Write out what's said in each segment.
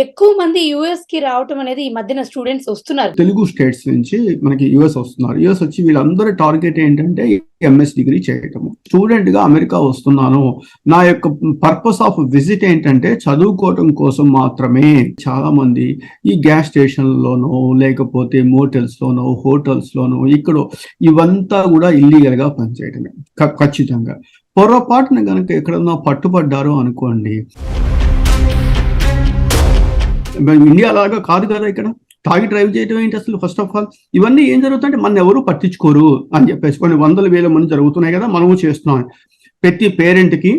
ఎక్కువ మంది యూఎస్‌కి రావటం అనేది ఈ మధ్యన స్టూడెంట్స్ వస్తున్నారు. తెలుగు స్టేట్స్ నుంచి మనకి యూఎస్ వస్తున్నారు. యూఎస్ వచ్చి వీళ్ళందరి టార్గెట్ ఏంటంటే ఎంఎస్ డిగ్రీ చేయటము. స్టూడెంట్ గా అమెరికా వస్తున్నాను, నా యొక్క పర్పస్ ఆఫ్ విజిట్ ఏంటంటే చదువుకోవటం కోసం మాత్రమే. చాలా మంది ఈ గ్యాస్ స్టేషన్లోనో లేకపోతే మోటల్స్ లోనో హోటల్స్ లోనో ఇక్కడ ఇవంతా కూడా ఇల్లీగల్ గా పనిచేయటమే. ఖచ్చితంగా పొరపాటున కనుక ఎక్కడన్నా పట్టుబడ్డారో అనుకోండి, ఇండియా లాగా కాదు కదా, ఇక్కడ తాగి డ్రైవ్ చేయడం ఏంటి అసలు? ఫస్ట్ ఆఫ్ ఆల్ ఇవన్నీ ఏం జరుగుతుంటే మన ఎవరు పట్టించుకోరు అని చెప్పేసి కొన్ని వందల వేల మంది జరుగుతున్నాయి కదా, మనము చేస్తున్నాం. ప్రతి పేరెంట్కి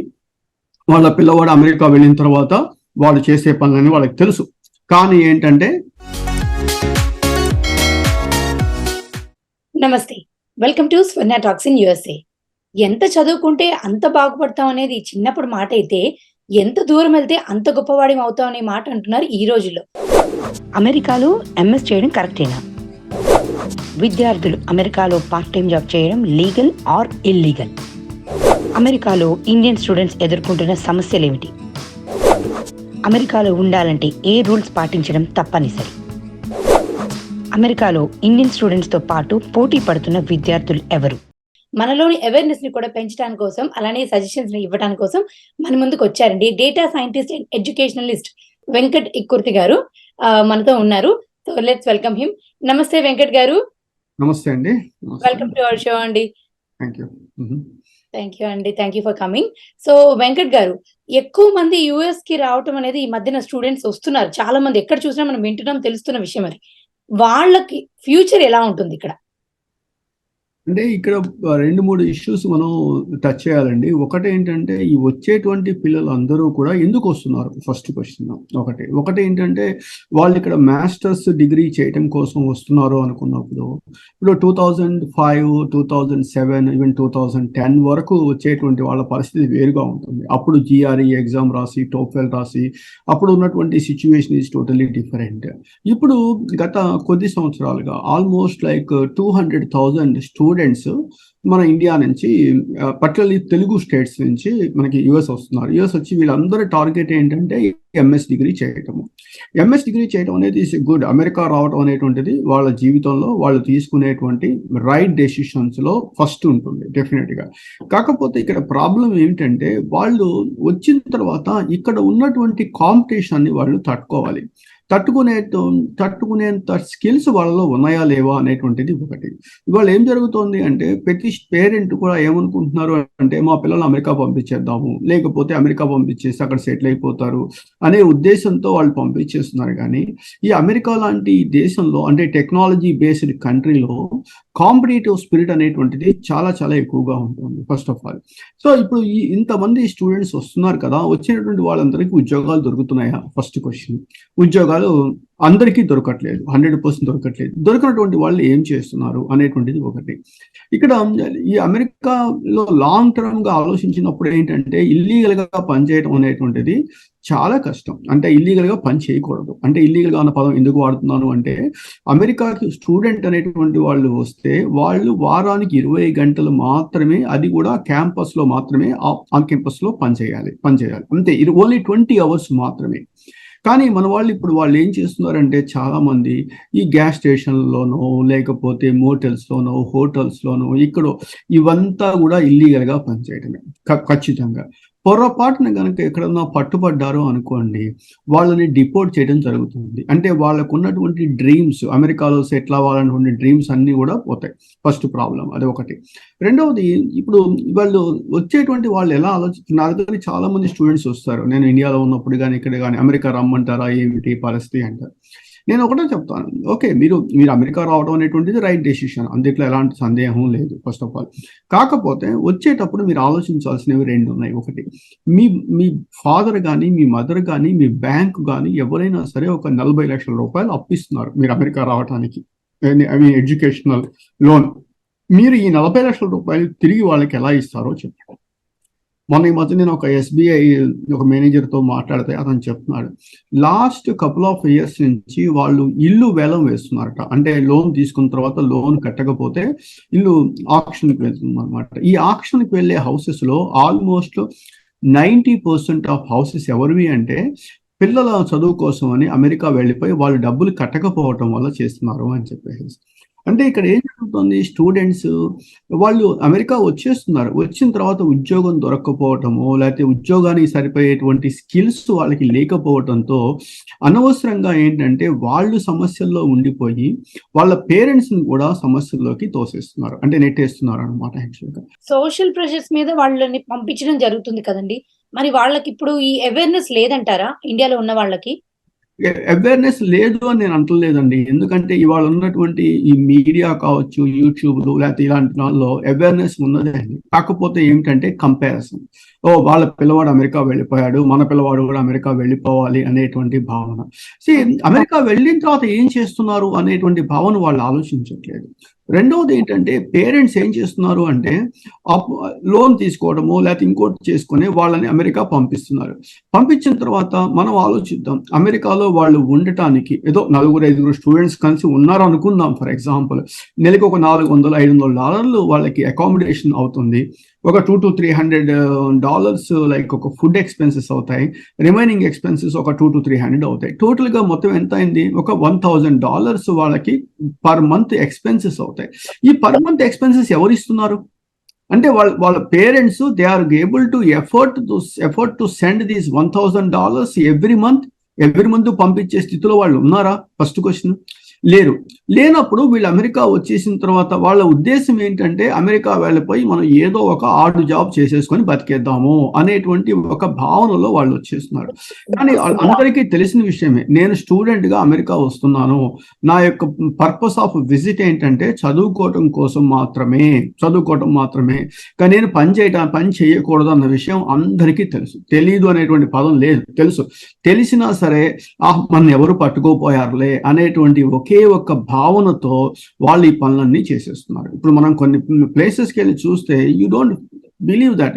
వాళ్ళ పిల్లవాడు అమెరికా వెళ్ళిన తర్వాత వాళ్ళు చేసే పనులని వాళ్ళకి తెలుసు. కానీ ఏంటంటే నమస్తే, welcome to Swarna talks in USA. ఎంత చదువుకుంటే అంత బాగుపడతాం అనేది చిన్నప్పుడు మాట అయితే, ఎంత దూరం వెళ్తే అంత గొప్పవాడి అవుతాం అనే మాట అంటున్నారు ఈ రోజుల్లో. అమెరికాలో ఎంఎస్ చేయడం కరెక్టేనా? విద్యార్థులు అమెరికాలో పార్ట్ టైం జాబ్ చేయడం లీగల్ ఆర్ ఇల్లీగల్? అమెరికాలో ఇండియన్ స్టూడెంట్స్ ఎదుర్కొంటున్న సమస్యలు ఏమిటి? అమెరికాలో ఉండాలంటే ఏ రూల్స్ పాటించడం తప్పనిసరి? అమెరికాలో ఇండియన్ స్టూడెంట్స్తో పాటు పోటీ పడుతున్న విద్యార్థులు ఎవరు? మనలోని అవేర్నెస్ ని కూడా పెంచడానికి కోసం, అలానే సజెషన్స్ ని ఇవ్వడానికి కోసం మన ముందుకు వచ్చారండి data scientist and educationalist Venkat Ikkurthi గారు మనతో ఉన్నారు. So let's welcome him. నమస్తే వెంకట్ గారు. నమస్తే అండి. వెల్కమ్ టు అవర్ షో అండి. థ్యాంక్ యూ అండి, thank you for coming. So Venkat గారు, ఎక్కువ మంది యూఎస్ కి రావటం అనేది ఈ మధ్యన స్టూడెంట్స్ వస్తున్నారు. చాలా మంది ఎక్కడ చూసినా మనం వింటున్నాం, తెలుస్తున్న విషయం. అది వాళ్ళకి ఫ్యూచర్ ఎలా ఉంటుంది ఇక్కడ? అంటే ఇక్కడ 2-3 ఇష్యూస్ మనం టచ్ చేయాలండి. ఒకటి ఏంటంటే ఈ వచ్చేటువంటి పిల్లలు అందరూ కూడా ఎందుకు వస్తున్నారు? ఫస్ట్ క్వశ్చన్ ఒకటి ఏంటంటే వాళ్ళు ఇక్కడ మాస్టర్స్ డిగ్రీ చేయటం కోసం వస్తున్నారు అనుకున్నప్పుడు, ఇప్పుడు 2005, 2007, ఈవెన్ 2010 వరకు వచ్చేటువంటి వాళ్ళ పరిస్థితి వేరుగా ఉంటుంది. అప్పుడు జిఆర్ఈ ఎగ్జామ్ రాసి, టోఫెల్ రాసి, అప్పుడు ఉన్నటువంటి సిచ్యువేషన్ ఈజ్ టోటలీ డిఫరెంట్. ఇప్పుడు గత కొద్ది సంవత్సరాలుగా ఆల్మోస్ట్ లైక్ 200,000 స్టూడెంట్స్ మన ఇండియా నుంచి, పర్టికులర్లీ తెలుగు స్టేట్స్ నుంచి మనకి యుఎస్ వస్తున్నారు. యుఎస్ వచ్చి వీళ్ళందరి టార్గెట్ ఏంటంటే ఎంఎస్ డిగ్రీ చేయటము. ఎంఎస్ డిగ్రీ చేయడం అనేది ఇస్ గుడ్. అమెరికా రావడం అనేటువంటిది వాళ్ళ జీవితంలో వాళ్ళు తీసుకునేటువంటి రైట్ డెసిషన్స్ లో ఫస్ట్ ఉంటుంది డెఫినెట్ గా. కాకపోతే ఇక్కడ ప్రాబ్లం ఏంటంటే వాళ్ళు వచ్చిన తర్వాత ఇక్కడ ఉన్నటువంటి కాంపిటీషన్ ని వాళ్ళు తట్టుకునేంత స్కిల్స్ వాళ్ళలో ఉన్నాయా లేవా అనేటువంటిది ఒకటి. ఇవాళ ఏం జరుగుతోంది అంటే ప్రతి పేరెంట్ కూడా ఏమనుకుంటున్నారు అంటే మా పిల్లలు అమెరికా పంపించేద్దాము, లేకపోతే అమెరికా పంపించేసి అక్కడ సెటిల్ అయిపోతారు అనే ఉద్దేశంతో వాళ్ళు పంపించేస్తున్నారు. కానీ ఈ అమెరికా లాంటి దేశంలో, అంటే టెక్నాలజీ బేస్డ్ కంట్రీలో కాంపిటేటివ్ స్పిరిట్ అనేటువంటిది చాలా చాలా ఎక్కువగా ఉంటుంది ఫస్ట్ ఆఫ్ ఆల్. సో ఇప్పుడు ఇంతమంది స్టూడెంట్స్ వస్తున్నారు కదా, వచ్చినటువంటి వాళ్ళందరికీ ఉద్యోగాలు దొరుకుతున్నాయా? First question. ఉద్యోగాలు అందరికీ దొరకట్లేదు, 100% దొరకట్లేదు. దొరికినటువంటి వాళ్ళు ఏం చేస్తున్నారు అనేటువంటిది ఒకటి. ఇక్కడ ఈ అమెరికాలో లాంగ్ టర్మ్ గా ఆలోచించినప్పుడు ఏంటంటే ఇల్లీగల్ గా పనిచేయడం అనేటువంటిది చాలా కష్టం. అంటే ఇల్లీగల్ గా పని చేయకూడదు. అంటే ఇల్లీగల్ గా అన్న పదం ఎందుకు వాడుతున్నాను అంటే, అమెరికాకి స్టూడెంట్ అనేటువంటి వాళ్ళు వస్తే వాళ్ళు వారానికి 20 గంటలు మాత్రమే, అది కూడా క్యాంపస్ లో మాత్రమే, ఆన్ క్యాంపస్ లో పనిచేయాలి అంతే. ఇది ఓన్లీ 20 hours మాత్రమే. కానీ మన వాళ్ళు ఇప్పుడు వాళ్ళు ఏం చేస్తున్నారంటే చాలా మంది ఈ గ్యాస్ స్టేషన్లోనో లేకపోతే మోటల్స్ లోనో హోటల్స్ లోనో ఇక్కడ ఇవంతా కూడా ఇల్లీగల్ గా పనిచేయడమే. ఖచ్చితంగా పొరపాటున కనుక ఎక్కడన్నా పట్టుబడ్డారో అనుకోండి, వాళ్ళని డిపోర్ట్ చేయడం జరుగుతుంది. అంటే వాళ్ళకు ఉన్నటువంటి డ్రీమ్స్, అమెరికాలో సెటిల్ అవ్వాలన్నటువంటి డ్రీమ్స్ అన్ని కూడా పోతాయి. ఫస్ట్ ప్రాబ్లం అది ఒకటి. రెండవది, ఇప్పుడు వాళ్ళు వచ్చేటువంటి వాళ్ళు ఎలా ఆలోచిస్తున్నారు? నా దగ్గర చాలా మంది స్టూడెంట్స్ వస్తారు, నేను ఇండియాలో ఉన్నప్పుడు కానీ ఇక్కడ కానీ, అమెరికా రమ్మంటారా ఏమిటి పరిస్థితి అంటారు. నేను ఒకటే చెప్తాను, ఓకే మీరు అమెరికా రావడం అనేటువంటిది రైట్ డెసిషన్, అందుట్లో ఎలాంటి సందేహం లేదు ఫస్ట్ ఆఫ్ ఆల్. కాకపోతే వచ్చేటప్పుడు మీరు ఆలోచించాల్సినవి 2 ఉన్నాయి. ఒకటి, మీ ఫాదర్ కానీ మీ మదర్ కానీ మీ బ్యాంక్ కానీ ఎవరైనా సరే ఒక 40 లక్షల రూపాయలు అప్పిస్తున్నారు మీరు అమెరికా రావడానికి, ఎడ్యుకేషనల్ లోన్. మీరు ఈ 40 లక్షల రూపాయలు తిరిగి వాళ్ళకి ఎలా ఇస్తారో చెప్పండి. మొన్న ఈ మధ్య నేను ఒక ఎస్బీఐ ఒక మేనేజర్తో మాట్లాడితే అతను చెప్తున్నాడు, లాస్ట్ కపుల్ ఆఫ్ ఇయర్స్ నుంచి వాళ్ళు ఇల్లు వేలం వేస్తున్నారట. అంటే లోన్ తీసుకున్న తర్వాత లోన్ కట్టకపోతే ఇల్లు ఆక్షన్కి వెళ్తుంది అనమాట. ఈ ఆక్షన్కి వెళ్ళే హౌసెస్ లో ఆల్మోస్ట్ 90% ఆఫ్ హౌసెస్ ఎవరివి అంటే పిల్లల చదువు కోసం అని అమెరికా వెళ్ళిపోయి వాళ్ళు డబ్బులు కట్టకపోవటం వల్ల చేస్తున్నారు అని చెప్పేసి. అంటే ఇక్కడ ఏం జరుగుతుంది, స్టూడెంట్స్ వాళ్ళు అమెరికా వచ్చేస్తున్నారు, వచ్చిన తర్వాత ఉద్యోగం దొరక్కపోవటము, లేకపోతే ఉద్యోగానికి సరిపోయేటువంటి స్కిల్స్ వాళ్ళకి లేకపోవటంతో అనవసరంగా ఏంటంటే వాళ్ళు సమస్యల్లో ఉండిపోయి వాళ్ళ పేరెంట్స్ని కూడా సమస్యల్లోకి తోసేస్తున్నారు, అంటే నెట్టేస్తున్నారు అనమాట. యాక్చువల్గా సోషల్ ప్రెషర్స్ మీద వాళ్ళని పంపించడం జరుగుతుంది కదండి. మరి వాళ్ళకి ఇప్పుడు ఈ అవేర్నెస్ లేదంటారా ఇండియాలో ఉన్న వాళ్ళకి? అవేర్నెస్ లేదు అని నేను అంటలేదండి. ఎందుకంటే ఇవాళ ఉన్నటువంటి ఈ మీడియా కావచ్చు, యూట్యూబ్లు లేకపోతే ఇలాంటి దానిలో అవేర్నెస్ ఉన్నదే అండి. కాకపోతే ఏమిటంటే కంపారిజన్. వాళ్ళ పిల్లవాడు అమెరికా వెళ్ళిపోయాడు, మన పిల్లవాడు కూడా అమెరికా వెళ్ళిపోవాలి అనేటువంటి భావన. అమెరికా వెళ్ళిన తర్వాత ఏం చేస్తున్నారు అనేటువంటి భావన వాళ్ళు ఆలోచించట్లేదు. రెండవది ఏంటంటే పేరెంట్స్ ఏం చేస్తున్నారు అంటే లోన్ తీసుకోవడము లేకపోతే ఇంకోటి చేసుకుని వాళ్ళని అమెరికా పంపిస్తున్నారు. పంపించిన తర్వాత మనం ఆలోచిద్దాం, అమెరికాలో వాళ్ళు ఉండటానికి ఏదో 4-5 స్టూడెంట్స్ కలిసి ఉన్నారు అనుకుందాం. ఫర్ ఎగ్జాంపుల్ నెలకి ఒక $400-500 వాళ్ళకి అకామిడేషన్ అవుతుంది. ఒక $200 to $300 లైక్ ఒక ఫుడ్ ఎక్స్పెన్సెస్ అవుతాయి. రిమైనింగ్ ఎక్స్పెన్సెస్ ఒక $200 to $300 అవుతాయి. టోటల్గా మొత్తం ఎంత అయింది, ఒక $1,000 వాళ్ళకి పర్ మంత్ ఎక్స్పెన్సెస్ అవుతాయి. ఈ పర్ మంత్ ఎక్స్పెన్సెస్ ఎవరు ఇస్తున్నారు అంటే వాళ్ళ parents they are able to effort to send these $1,000 every month పంపించే స్థితిలో వాళ్ళు ఉన్నారా? First question. లేనప్పుడు వీళ్ళు అమెరికా వచ్చేసిన తర్వాత వాళ్ళ ఉద్దేశం ఏంటంటే అమెరికా వెళ్ళిపోయి మనం ఏదో ఒక ఆర్డ్ జాబ్ చేసేసుకొని బతికేద్దాము అనేటువంటి ఒక భావనలో వాళ్ళు వచ్చేస్తున్నారు. కానీ అందరికీ తెలిసిన విషయమే, నేను స్టూడెంట్గా అమెరికా వస్తున్నాను, నా యొక్క పర్పస్ ఆఫ్ విజిట్ ఏంటంటే చదువుకోవటం మాత్రమే. కానీ నేను పని చేయకూడదు అన్న విషయం అందరికీ తెలుసు. తెలీదు అనేటువంటి పదం లేదు, తెలిసినా సరే మన ఎవరు పట్టుకోపోయారులే అనేటువంటి ఒకే ఒక్క భావనతో వాళ్ళు ఈ పనులన్నీ చేసేస్తున్నారు. ఇప్పుడు మనం కొన్ని ప్లేసెస్కి వెళ్ళి చూస్తే యూ డోంట్ బిలీవ్ దట్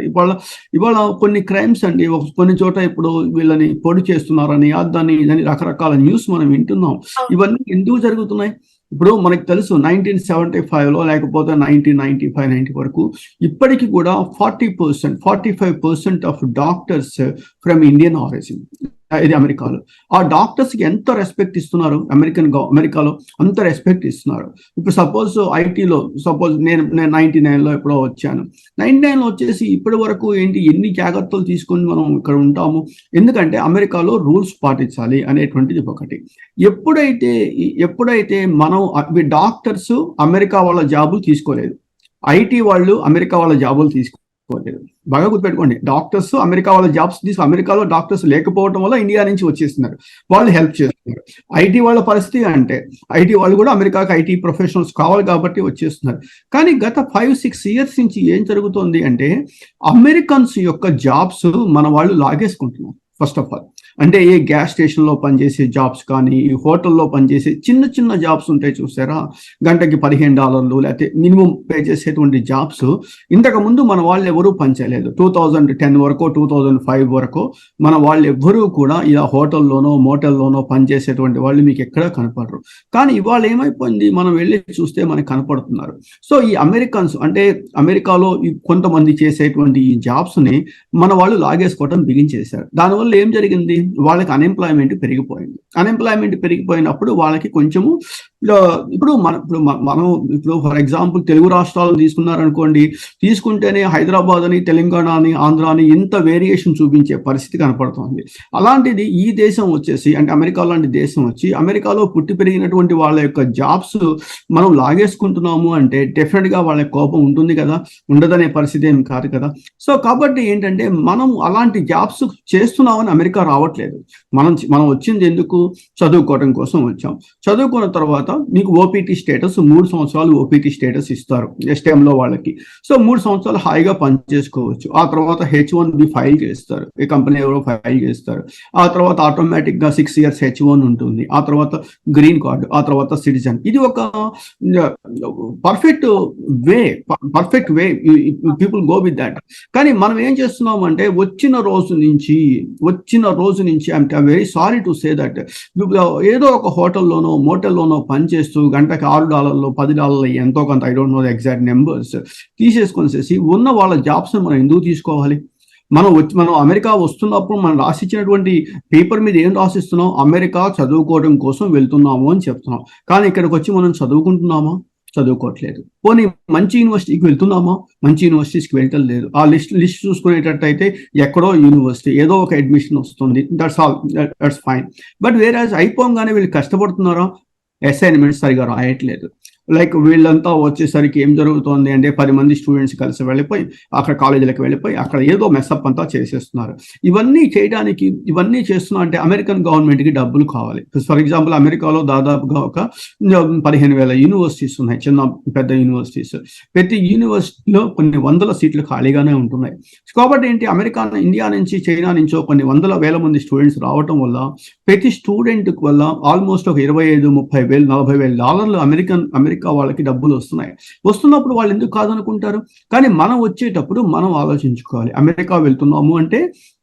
ఇవాళ కొన్ని క్రైమ్స్ అండి, కొన్ని చోట ఇప్పుడు వీళ్ళని పొడి చేస్తున్నారని దాన్ని రకరకాల న్యూస్ మనం వింటున్నాం. ఇవన్నీ ఎందుకు జరుగుతున్నాయి? ఇప్పుడు మనకు తెలుసు 1975లో లేకపోతే 1990 వరకు ఇప్పటికీ కూడా 45% of doctors from Indian origin. ఇది అమెరికాలో. ఆ డాక్టర్స్కి ఎంత రెస్పెక్ట్ ఇస్తున్నారు అమెరికాలో, అంత రెస్పెక్ట్ ఇస్తున్నారు. ఇప్పుడు ఐటీలో నేను 99లో ఎప్పుడో వచ్చాను. 99లో వచ్చేసి ఇప్పటి వరకు ఎన్ని జాగ్రత్తలు తీసుకొని మనం ఇక్కడ ఉంటాము, ఎందుకంటే అమెరికాలో రూల్స్ పాటించాలి అనేటువంటిది ఒకటి. ఎప్పుడైతే మనం డాక్టర్స్ అమెరికా వాళ్ళ జాబులు తీసుకోలేదు, ఐటీ వాళ్ళు అమెరికా వాళ్ళ జాబులు తీసుకోలేదు. బాగా గుర్తుపెట్టుకోండి, డాక్టర్స్ అమెరికా వాళ్ళ జాబ్స్ అమెరికాలో డాక్టర్స్ లేకపోవడం వల్ల ఇండియా నుంచి వచ్చేస్తున్నారు, వాళ్ళు హెల్ప్ చేస్తున్నారు. ఐటీ వాళ్ళ పరిస్థితి అంటే ఐటీ వాళ్ళు కూడా అమెరికాకి ఐటీ ప్రొఫెషనల్స్ కావాలి కాబట్టి వచ్చేస్తున్నారు. కానీ గత 5-6 years నుంచి ఏం జరుగుతోంది అంటే అమెరికన్స్ యొక్క జాబ్స్ మన వాళ్ళు లాగేసుకుంటున్నారు. ఫస్ట్ ఆఫ్ ఆల్ అంటే ఏ గ్యాస్ స్టేషన్లో పనిచేసే జాబ్స్ కానీ, హోటల్లో పనిచేసే చిన్న జాబ్స్ ఉంటాయి చూసారా, గంటకి $15 లేకపోతే మినిమం పే చేసేటువంటి జాబ్స్ ఇంతకుముందు మన వాళ్ళు ఎవరూ పనిచేయలేదు. 2010 వరకు 2005 వరకు మన వాళ్ళు ఎవ్వరూ కూడా ఇలా హోటల్లోనో మోటల్లోనో పనిచేసేటువంటి వాళ్ళు మీకు ఎక్కడా కనపడరు. కానీ ఇవాళ ఏమైపోయింది, మనం వెళ్ళి చూస్తే మనకు కనపడుతున్నారు. సో ఈ అమెరికన్స్ అంటే అమెరికాలో కొంతమంది చేసేటువంటి ఈ జాబ్స్ని మన వాళ్ళు లాగేసుకోవడం బిగించేశారు. దానివల్ల ఏం జరిగింది, వాళ్ళకి అన్ఎంప్లాయ్మెంట్ పెరిగిపోయినప్పుడు వాళ్ళకి కొంచెము ఇప్పుడు ఫర్ ఎగ్జాంపుల్ తెలుగు రాష్ట్రాలను తీసుకున్నారనుకోండి, తీసుకుంటేనే హైదరాబాద్ అని, తెలంగాణ అని, ఆంధ్ర అని ఇంత వేరియేషన్ చూపించే పరిస్థితి కనపడుతుంది. అలాంటిది ఈ దేశం వచ్చేసి అంటే అమెరికా లాంటి దేశం వచ్చి అమెరికాలో పుట్టి పెరిగినటువంటి వాళ్ళ యొక్క జాబ్స్ మనం లాగేసుకుంటున్నాము అంటే డెఫినెట్గా వాళ్ళ కోపం ఉంటుంది కదా, ఉండదనే పరిస్థితి ఏం కాదు కదా. సో కాబట్టి ఏంటంటే మనం అలాంటి జాబ్స్ చేస్తున్నామని అమెరికా రావట్లేదు. మనం వచ్చింది ఎందుకు, చదువుకోవడం కోసం వచ్చాం. చదువుకున్న తర్వాత మీకు ఓపీటీ స్టేటస్ 3 సంవత్సరాలు ఓపీటీ స్టేటస్ ఇస్తారు ఎస్టీఎంలో వాళ్ళకి. సో 3 సంవత్సరాలు హాయిగా పనిచేసుకోవచ్చు. ఆ తర్వాత H1B ఫైల్ చేస్తారు, ఈ కంపెనీ ఎవరో ఫైల్ చేస్తారు. ఆ తర్వాత ఆటోమేటిక్గా 6 years H1 ఉంటుంది. ఆ తర్వాత గ్రీన్ కార్డు, ఆ తర్వాత సిటిజన్. ఇది ఒక perfect way people go with that. కానీ మనం ఏం చేస్తున్నాం అంటే వచ్చిన రోజు నుంచి I'm very sorry to say that ఏదో ఒక హోటల్లోనో మోటల్లోనో పనిచేస్తూ గంటకి $6 $10 ఎంతో కొంత, I don't know the exact numbers, తీసేసుకొనేసి ఉన్న వాళ్ళ జాబ్స్ మనం ఎందుకు తీసుకోవాలి? మనం అమెరికా వస్తున్నప్పుడు మనం రాసిచ్చినటువంటి పేపర్ మీద ఏం రాసిస్తున్నాం, అమెరికా చదువుకోవడం కోసం వెళ్తున్నాము అని చెప్తున్నాం. కానీ ఇక్కడికి వచ్చి మనం చదువుకుంటున్నామా? చదువుకోవట్లేదు. పోనీ మంచి యూనివర్సిటీకి వెళ్తున్నామా? మంచి యూనివర్సిటీస్కి వెళ్ళటం లేదు. ఆ లిస్ట్ చూసుకునేటట్టయితే ఎక్కడో యూనివర్సిటీ ఏదో ఒక అడ్మిషన్ వస్తుంది, దట్స్ ఫైన్. బట్ వేరేజ్ అయిపోగానే వీళ్ళు కష్టపడుతున్నారా? అసైన్మెంట్స్ సరిగా రాయట్లేదు. లైక్ వీళ్ళంతా వచ్చేసరికి ఏం జరుగుతోంది అంటే 10 మంది స్టూడెంట్స్ కలిసి వెళ్ళిపోయి అక్కడ కాలేజీలకు వెళ్ళిపోయి అక్కడ ఏదో మెస్అప్ అంతా చేసేస్తున్నారు. ఇవన్నీ చేస్తున్నా అంటే అమెరికన్ గవర్నమెంట్కి డబ్బులు కావాలి. ఫర్ ఎగ్జాంపుల్ అమెరికాలో దాదాపుగా ఒక 15,000 యూనివర్సిటీస్ ఉన్నాయి, చిన్న పెద్ద యూనివర్సిటీస్. ప్రతి యూనివర్సిటీలో కొన్ని వందల సీట్లు ఖాళీగానే ఉంటున్నాయి. కాబట్టి ఏంటి, ఇండియా నుంచి చైనా నుంచో కొన్ని వందల వేల మంది స్టూడెంట్స్ రావటం వల్ల ప్రతి స్టూడెంట్ వల్ల ఆల్మోస్ట్ ఒక 25,000, 30,000, $40,000 అమెరికా వాళ్ళకి డబ్బులు వస్తున్నప్పుడు వాళ్ళు ఎందుకు కాదనుకుంటారు? కానీ మనం వచ్చేటప్పుడు మనం ఆలోచించుకోవాలి. అమెరికా వెళ్తున్నాము అంటే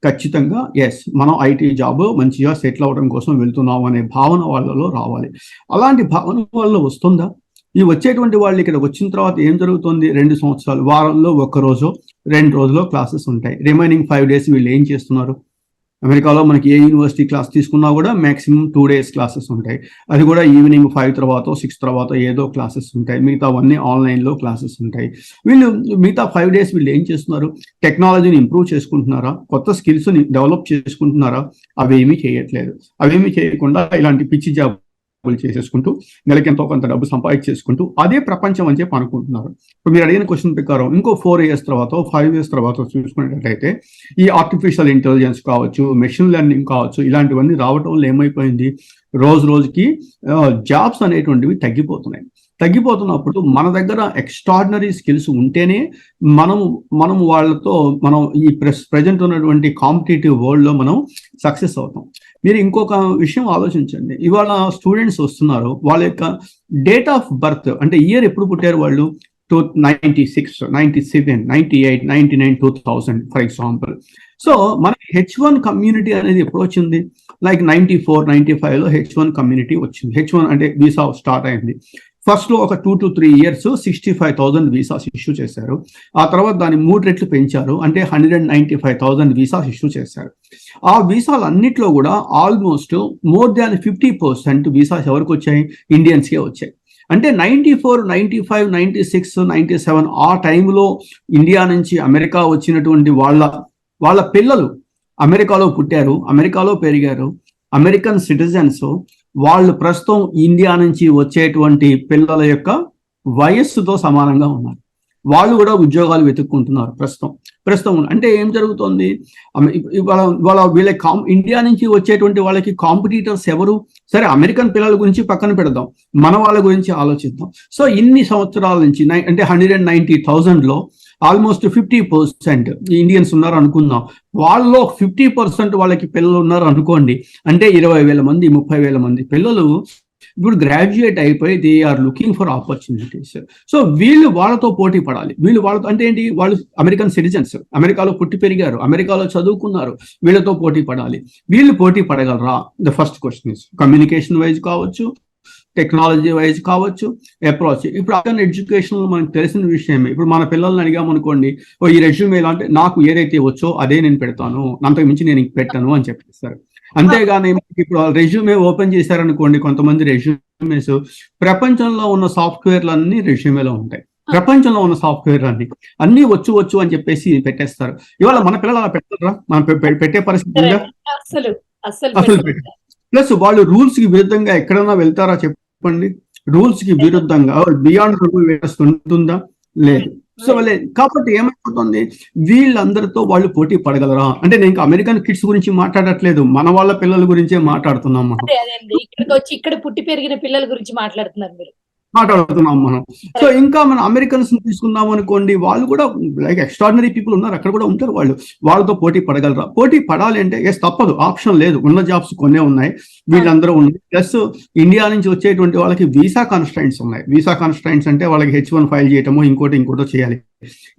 ఖచ్చితంగా మనం ఐటీ జాబ్ మంచిగా సెటిల్ అవ్వడం కోసం వెళ్తున్నాము అనే భావన వాళ్ళలో రావాలి. అలాంటి భావన వాళ్ళలో వస్తుందా? ఈ వచ్చేటువంటి వాళ్ళు ఇక్కడ వచ్చిన తర్వాత ఏం జరుగుతుంది? 2 సంవత్సరాలు, వారంలో 1 రోజు 2 రోజులో క్లాసెస్ ఉంటాయి. రిమైనింగ్ 5 days వీళ్ళు ఏం చేస్తున్నారు? అమెరికాలో మనకి ఏ యూనివర్సిటీ క్లాస్ తీసుకున్నా కూడా మాక్సిమం 2 days క్లాసెస్ ఉంటాయి. అది కూడా ఈవినింగ్ 5 తర్వాత 6 తర్వాత ఏదో క్లాసెస్ ఉంటాయి. మిగతావన్నీ ఆన్లైన్లో క్లాసెస్ ఉంటాయి. వీళ్ళు మిగతా 5 days వీళ్ళు ఏం చేస్తున్నారు? టెక్నాలజీని ఇంప్రూవ్ చేసుకుంటున్నారా? కొత్త స్కిల్స్ని డెవలప్ చేసుకుంటున్నారా? అవేమీ చేయట్లేదు. అవేమీ చేయకుండా ఇలాంటి పిచ్చి జాబ్ చేసేసుకుంటూ నెలకి ఎంతో కొంత డబ్బు సంపాదించేసుకుంటూ అదే ప్రపంచం అని చెప్పి అనుకుంటున్నారు. ఇప్పుడు మీరు అడిగిన క్వశ్చన్ ప్రకారం ఇంకో 4 years తర్వాత 5 years తర్వాత చూసుకునేటట్టయితే ఈ ఆర్టిఫిషియల్ ఇంటెలిజెన్స్ కావచ్చు, మెషిన్ లెర్నింగ్ కావచ్చు, ఇలాంటివన్నీ రావటం వల్ల ఏమైపోయింది, రోజుకి జాబ్స్ అనేటువంటివి తగ్గిపోతున్నప్పుడు మన దగ్గర ఎక్స్ట్రాడినరీ స్కిల్స్ ఉంటేనే మనం వాళ్ళతో ఈ ప్రజెంట్ ఉన్నటువంటి కాంపిటేటివ్ వరల్డ్లో మనం సక్సెస్ అవుతాం. మీరు ఇంకొక విషయం ఆలోచించండి. ఇవాళ స్టూడెంట్స్ వస్తున్నారు, వాళ్ళ యొక్క డేట్ ఆఫ్ బర్త్ అంటే ఇయర్ ఎప్పుడు పుట్టారు వాళ్ళు? 96, 97, 98, 99, 2000 ఫర్ ఎగ్జాంపుల్. సో మనకి H1 కమ్యూనిటీ అనేది ఎప్పుడు వచ్చింది? లైక్ 94, 95లో H1 కమ్యూనిటీ వచ్చింది. H1 అంటే వీసా స్టార్ట్ అయింది. ఫస్ట్ లో ఒక 2 to 3 years 65,000 వీసాస్ ఇష్యూ చేశారు. ఆ తర్వాత దాన్ని 3 రెట్లు పెంచారు, అంటే 195,000 వీసాస్ ఇష్యూ చేశారు. ఆ వీసాలు అన్నిట్లో కూడా ఆల్మోస్ట్ మోర్ దాన్ 50% వీసాస్ ఎవరికి వచ్చాయి? ఇండియన్స్కే వచ్చాయి. అంటే 94, 95, 96, 97 ఆ టైంలో ఇండియా నుంచి అమెరికా వచ్చినటువంటి వాళ్ళ పిల్లలు అమెరికాలో పుట్టారు, అమెరికాలో పెరిగారు, అమెరికన్ సిటిజన్స్. వాళ్ళు ప్రస్తుతం ఇండియా నుంచి వచ్చేటువంటి పిల్లల యొక్క వయస్సుతో సమానంగా ఉన్నారు. వాళ్ళు కూడా ఉద్యోగాలు వెతుక్కుంటున్నారు ప్రస్తుతం. అంటే ఏం జరుగుతుంది? వీళ్ళ ఇండియా నుంచి వచ్చేటువంటి వాళ్ళకి కాంపిటీటర్స్ ఎవరు? సరే, అమెరికన్ పిల్లల గురించి పక్కన పెడదాం, మన వాళ్ళ గురించి ఆలోచిద్దాం. సో ఇన్ని సంవత్సరాల నుంచి అంటే 190,000లో ఆల్మోస్ట్ 50% ఇండియన్స్ ఉన్నారు అనుకుందాం. వాళ్ళలో 50% వాళ్ళకి పిల్లలు ఉన్నారు అనుకోండి. అంటే 20,000 మంది, 30,000 మంది పిల్లలు ఇప్పుడు గ్రాడ్యుయేట్ అయిపోయి they are looking for opportunities. So వీళ్ళు వాళ్ళతో పోటీ పడాలి. వాళ్ళతో అంటే ఏంటి? వాళ్ళు అమెరికన్ సిటిజన్స్, అమెరికాలో పుట్టి పెరిగారు, అమెరికాలో చదువుకున్నారు, వీళ్ళతో పోటీ పడాలి. వీళ్ళు పోటీ పడగలరా? The first question is communication wise కావచ్చు, టెక్నాలజీ వైజ్ కావచ్చు, అప్రోచ్. ఇప్పుడు అక్కడ ఎడ్యుకేషన్ మనకు తెలిసిన విషయమే. ఇప్పుడు మన పిల్లల్ని అడిగామనుకోండి, ఈ రెజ్యూమే అంటే నాకు ఏదైతే వచ్చో అదే నేను పెడతాను, అంతకు మించి నేను పెట్టను అని చెప్పేస్తారు. అంతేగాని ఇప్పుడు రెజ్యూమే ఓపెన్ చేశారనుకోండి, కొంతమంది రెజ్యూమేస్ ప్రపంచంలో ఉన్న సాఫ్ట్వేర్లు అన్ని రెజ్యూమేలో ఉంటాయి. ప్రపంచంలో ఉన్న సాఫ్ట్వేర్ అన్ని వచ్చు అని చెప్పేసి పెట్టేస్తారు. ఇవాళ మన పిల్లలు అలా పెట్టారా? మనం పెట్టే పరిస్థితి ఉందా? అసలు ప్లస్ వాళ్ళు రూల్స్ కి విరుద్ధంగా ఎక్కడైనా వెళ్తారా చెప్పండి? రూల్స్ కి విరుద్ధంగా బియాండ్ రూల్ ఉంటుందా? లేదు. సో కాబట్టి ఏమైపోతుంది, వీళ్ళందరితో వాళ్ళు పోటీ పడగలరా? అంటే నేను అమెరికన్ కిడ్స్ గురించి మాట్లాడట్లేదు, మన వాళ్ళ పిల్లల గురించే మాట్లాడుతున్నాం మనం. ఇక్కడ పుట్టి పెరిగిన పిల్లల గురించి మాట్లాడుతున్నాం మనం. సో ఇంకా మన అమెరికన్స్ తీసుకుందాం అనుకోండి, వాళ్ళు కూడా లైక్ ఎక్స్ట్రాడినరీ పీపుల్ ఉన్నారు, అక్కడ కూడా ఉంటారు. వాళ్ళతో పోటీ పడగలరా? పోటీ పడాలి అంటే తప్పదు, ఆప్షన్ లేదు. ఉన్న జాబ్స్ కొన్నే ఉన్నాయి, వీళ్ళందరూ ఉన్నాయి. ప్లస్ ఇండియా నుంచి వచ్చేటువంటి వాళ్ళకి వీసా కాన్స్ట్రైంట్స్ ఉన్నాయి. వీసా కాన్స్ట్రైంట్స్ అంటే వాళ్ళకి H1 ఫైల్ చేయటమో ఇంకోటో చేయాలి.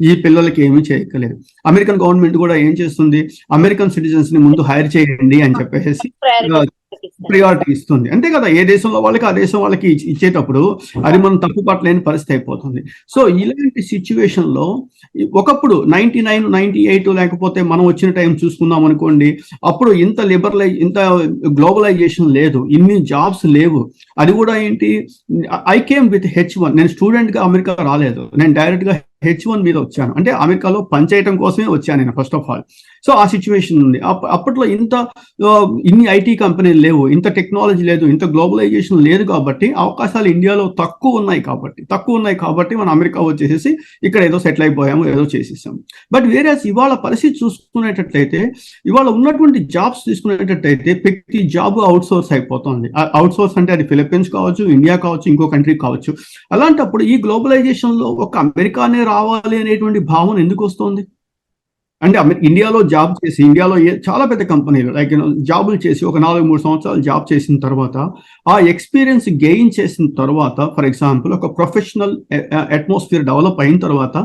ఈ పిల్లలకి ఏమీ చేయక్కలేదు. అమెరికన్ గవర్నమెంట్ కూడా ఏం చేస్తుంది, అమెరికన్ సిటిజన్స్ ని ముందు హైర్ చేయండి అని చెప్పేసి ప్రియారిటీ ఇస్తుంది, అంతే కదా. ఏ దేశంలో వాళ్ళకి ఆ దేశం వాళ్ళకి ఇచ్చేటప్పుడు అది మనం తప్పు పట్టలేని పరిస్థితి అయిపోతుంది. సో ఇలాంటి సిచ్యువేషన్ లో ఒకప్పుడు 99, 98 లేకపోతే మనం వచ్చిన టైం చూసుకుందాం అనుకోండి, అప్పుడు ఇంత గ్లోబలైజేషన్ లేదు, ఇన్ని జాబ్స్ లేవు. అది కూడా ఏంటి, ఐ కేమ్ విత్ H1. నేను స్టూడెంట్ గా అమెరికా రాలేదు, నేను డైరెక్ట్ గా H1 మీద వచ్చాను. అంటే అమెరికాలో పనిచేయడం కోసమే వచ్చాను నేను ఫస్ట్ ఆఫ్ ఆల్. సో ఆ సిచ్యువేషన్ ఉంది. అప్పట్లో ఇన్ని ఐటీ కంపెనీలు లేవు, ఇంత టెక్నాలజీ లేదు, ఇంత గ్లోబలైజేషన్ లేదు. కాబట్టి అవకాశాలు ఇండియాలో తక్కువ ఉన్నాయి కాబట్టి మనం అమెరికా వచ్చేసి ఇక్కడ ఏదో సెటిల్ అయిపోయాము, ఏదో చేసేసాము. బట్ వేరే ఇవాళ పరిస్థితి చూసుకునేటట్లయితే, ఇవాళ ఉన్నటువంటి జాబ్స్ తీసుకునేటట్టయితే ప్రతి జాబ్ అవుట్ సోర్స్ అయిపోతుంది. అవుట్ సోర్స్ అంటే అది ఫిలిప్పీన్స్ కావచ్చు, ఇండియా కావచ్చు, ఇంకో కంట్రీ కావచ్చు. అలాంటప్పుడు ఈ గ్లోబలైజేషన్ లో ఒక అమెరికానే రావాలి అనేటువంటి భావన ఎందుకు వస్తుంది అంటే, ఇండియాలో జాబ్ చేసి, ఇండియాలో చాలా పెద్ద కంపెనీలు లైక్ జాబులు చేసి ఒక 4-3 సంవత్సరాలు జాబ్ చేసిన తర్వాత, ఆ ఎక్స్పీరియన్స్ గెయిన్ చేసిన తర్వాత, ఫర్ ఎగ్జాంపుల్ ఒక ప్రొఫెషనల్ అట్మాస్ఫియర్ డెవలప్ అయిన తర్వాత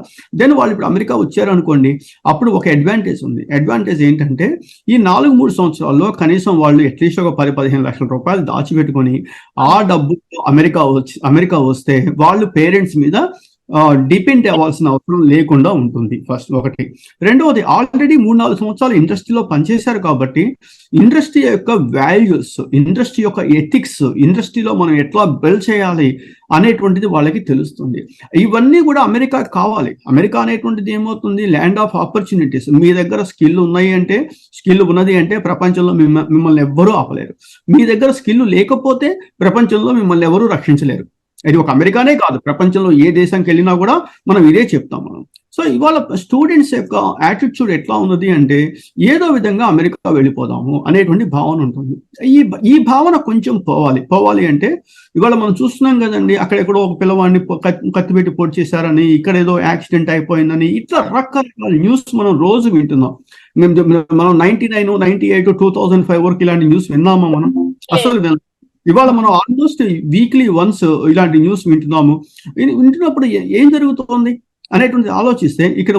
దెన్ వాళ్ళు ఇప్పుడు అమెరికా వచ్చారనుకోండి, అప్పుడు ఒక అడ్వాంటేజ్ ఉంది. అడ్వాంటేజ్ ఏంటంటే, ఈ 4-3 సంవత్సరాల్లో కనీసం వాళ్ళు అట్లీస్ట్ ఒక 10-15 లక్షల రూపాయలు దాచిపెట్టుకొని ఆ డబ్బు అమెరికా వస్తే వాళ్ళు పేరెంట్స్ మీద డిపెండ్ అవ్వాల్సిన అవసరం లేకుండా ఉంటుంది. ఫస్ట్ ఒకటి. రెండవది, ఆల్రెడీ 3-4 సంవత్సరాలు ఇండస్ట్రీలో పనిచేశారు కాబట్టి ఇండస్ట్రీ యొక్క వాల్యూస్, ఇండస్ట్రీ యొక్క ఎథిక్స్, ఇండస్ట్రీలో మనం ఎట్లా బిల్డ్ చేయాలి అనేటువంటిది వాళ్ళకి తెలుస్తుంది. ఇవన్నీ కూడా అమెరికా కావాలి. అమెరికా అనేటువంటిది ఏమవుతుంది, ల్యాండ్ ఆఫ్ ఆపర్చునిటీస్. మీ దగ్గర స్కిల్ ఉన్నది అంటే ప్రపంచంలో మిమ్మల్ని ఎవ్వరూ ఆపలేరు. మీ దగ్గర స్కిల్ లేకపోతే ప్రపంచంలో మిమ్మల్ని ఎవరూ రక్షించలేరు. ఇది ఒక అమెరికానే కాదు, ప్రపంచంలో ఏ దేశానికి వెళ్ళినా కూడా మనం ఇదే చెప్తాం మనం. సో ఇవాళ స్టూడెంట్స్ యొక్క యాటిట్యూడ్ ఎట్లా ఉన్నది అంటే, ఏదో విధంగా అమెరికా వెళ్ళిపోదాము అనేటువంటి భావన ఉంటుంది. ఈ భావన కొంచెం పోవాలి అంటే, ఇవాళ మనం చూస్తున్నాం కదండి, అక్కడెక్కడో ఒక పిల్లవాడిని కత్తిపెట్టి పొడి చేశారని, ఇక్కడ ఏదో యాక్సిడెంట్ అయిపోయిందని, ఇట్లా రకరకాల న్యూస్ మనం రోజు వింటున్నాం. మనం 99, 98, 2005 వరకు ఇలాంటి న్యూస్ విన్నామా మనం? అసలు ఇవాళ మనం ఆల్మోస్ట్ వీక్లీ వన్స్ ఇలాంటి న్యూస్ వింటున్నప్పుడు ఏం జరుగుతోంది అనేటువంటి ఆలోచిస్తే, ఇక్కడ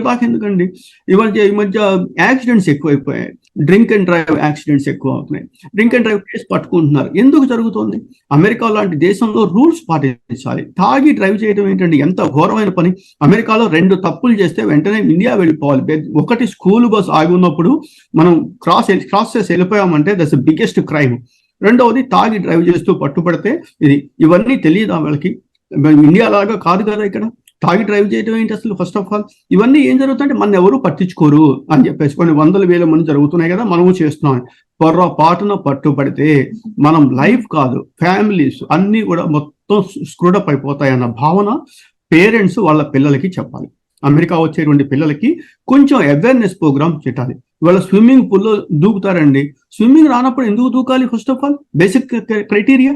దాకా ఎందుకండి, ఈ మధ్య యాక్సిడెంట్స్ ఎక్కువైపోయాయి. డ్రింక్ అండ్ డ్రైవ్ యాక్సిడెంట్స్ ఎక్కువ అవుతున్నాయి. డ్రింక్ అండ్ డ్రైవ్ కేసు పట్టుకుంటున్నారు. ఎందుకు జరుగుతుంది? అమెరికా లాంటి దేశంలో రూల్స్ పాటించాలి. తాగి డ్రైవ్ చేయడం ఏంటండి, ఎంత ఘోరమైన పని. అమెరికాలో 2 తప్పులు చేస్తే వెంటనే ఇండియా వెళ్ళిపోవాలి. ఒకటి, స్కూల్ బస్ ఆగి ఉన్నప్పుడు మనం క్రాస్ చేసి వెళ్ళిపోయామంటే దట్స్ ద బిగ్గెస్ట్ క్రైమ్. రెండవది, తాగి డ్రైవ్ చేస్తూ పట్టుపడితే ఇవన్నీ తెలియదు వాళ్ళకి. ఇండియా లాగా కాదు కదా ఇక్కడ. తాగి డ్రైవ్ చేయడం ఏంటి అసలు? ఫస్ట్ ఆఫ్ ఆల్ ఇవన్నీ ఏం జరుగుతుందంటే, మన ఎవరు పట్టించుకోరు అని చెప్పేసి కొన్ని 100,000 మంది జరుగుతున్నాయి కదా, మనము చేస్తున్నాం. పొర్రపాటున పట్టుబడితే మనం లైఫ్ కాదు, ఫ్యామిలీస్ అన్నీ కూడా మొత్తం స్క్రూడప్ అయిపోతాయి అన్న భావన పేరెంట్స్ వాళ్ళ పిల్లలకి చెప్పాలి. అమెరికా వచ్చేటువంటి పిల్లలకి కొంచెం అవేర్నెస్ ప్రోగ్రామ్ పెట్టాలి. ఇవాళ స్విమ్మింగ్ పూల్లో దూకుతారండి. స్విమ్మింగ్ రానప్పుడు ఎందుకు దూకాలి? First of all basic criteria,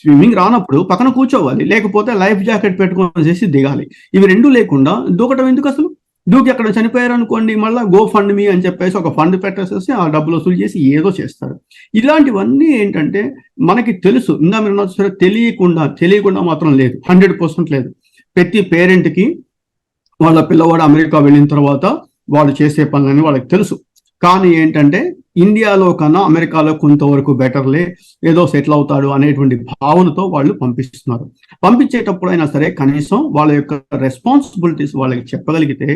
swimming రానప్పుడు పక్కన కూర్చోవాలి, లేకపోతే లైఫ్ జాకెట్ పెట్టుకొని చేసి దిగాలి. ఇవి 2 లేకుండా దూకటం ఎందుకు అసలు? దూకి అక్కడ చనిపోయారు అనుకోండి, మళ్ళీ గో ఫండ్ మీ అని చెప్పేసి ఒక ఫండ్ పెట్టేసేసి ఆ డబ్బులు వసూలు చేసి ఏదో చేస్తారు. ఇలాంటివన్నీ ఏంటంటే మనకి తెలుసు. ఇంకా మీరు సరే, తెలియకుండా మాత్రం లేదు, 100% లేదు. ప్రతి పేరెంట్కి వాళ్ళ పిల్లవాడు అమెరికా వెళ్ళిన తర్వాత వాళ్ళు చేసే పనులని వాళ్ళకి తెలుసు. కానీ ఏంటంటే, ఇండియాలో కన్నా అమెరికాలో కొంతవరకు బెటర్లే, ఏదో సెటిల్ అవుతాడు అనేటువంటి భావనతో వాళ్ళు పంపించేటప్పుడైనా సరే కనీసం వాళ్ళ యొక్క రెస్పాన్సిబిలిటీస్ వాళ్ళకి చెప్పగలిగితే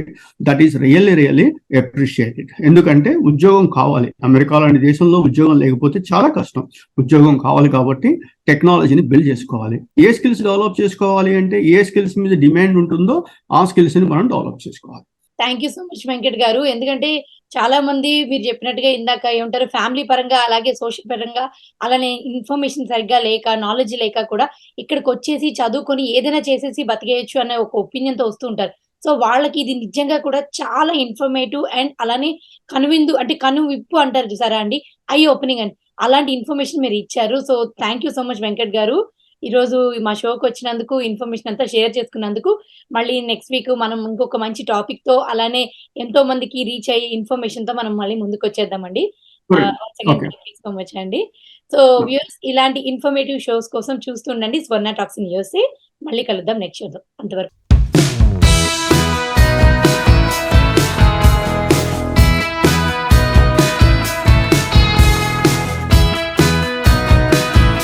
దట్ ఈస్ రియల్లీ అప్రిషియేటెడ్. ఎందుకంటే ఉద్యోగం కావాలి. అమెరికా లాంటి దేశంలో ఉద్యోగం లేకపోతే చాలా కష్టం. ఉద్యోగం కావాలి కాబట్టి టెక్నాలజీని బిల్డ్ చేసుకోవాలి. ఏ స్కిల్స్ డెవలప్ చేసుకోవాలి అంటే, ఏ స్కిల్స్ మీద డిమాండ్ ఉంటుందో ఆ స్కిల్స్ ని మనం డెవలప్ చేసుకోవాలి. Thank you so much Venkat గారు. ఎందుకంటే చాలా మంది మీరు చెప్పినట్టుగా ఇందాక ఏమంటారు, ఫ్యామిలీ పరంగా అలాగే సోషల్ పరంగా అలానే ఇన్ఫర్మేషన్ సరిగ్గా లేక, నాలెడ్జ్ లేక కూడా ఇక్కడికి వచ్చేసి చదువుకొని ఏదైనా చేసేసి బతికేయచ్చు అనే ఒక ఒపీనియన్ తో వస్తూ ఉంటారు. సో వాళ్ళకి ఇది నిజంగా కూడా చాలా ఇన్ఫర్మేటివ్ అండ్ అలానే కనువిప్పు అంటారు చూసారా అండి, ఐ ఓపెనింగ్ అండి, అలాంటి ఇన్ఫర్మేషన్ మీరు ఇచ్చారు. So thank you so much Venkat గారు. ఈ రోజు మా షోకి వచ్చినందుకు, ఇన్ఫర్మేషన్ అంతా షేర్ చేసుకున్నందుకు. మళ్ళీ నెక్స్ట్ వీక్ మనం ఇంకొక మంచి టాపిక్ తో, అలానే ఎంతో మందికి రీచ్ అయ్యే ఇన్ఫర్మేషన్ తో మనం మళ్ళీ ముందుకు వచ్చేద్దామండి. థ్యాంక్ యూ సో మచ్ అండి. సో వ్యూయర్స్, ఇలాంటి ఇన్ఫర్మేటివ్ షోస్ కోసం చూస్తుండండి స్వర్ణ టాక్స్ ఇన్ యూఎస్ఏ. మళ్ళీ కలుద్దాం నెక్స్ట్ షోతో. అంతవరకు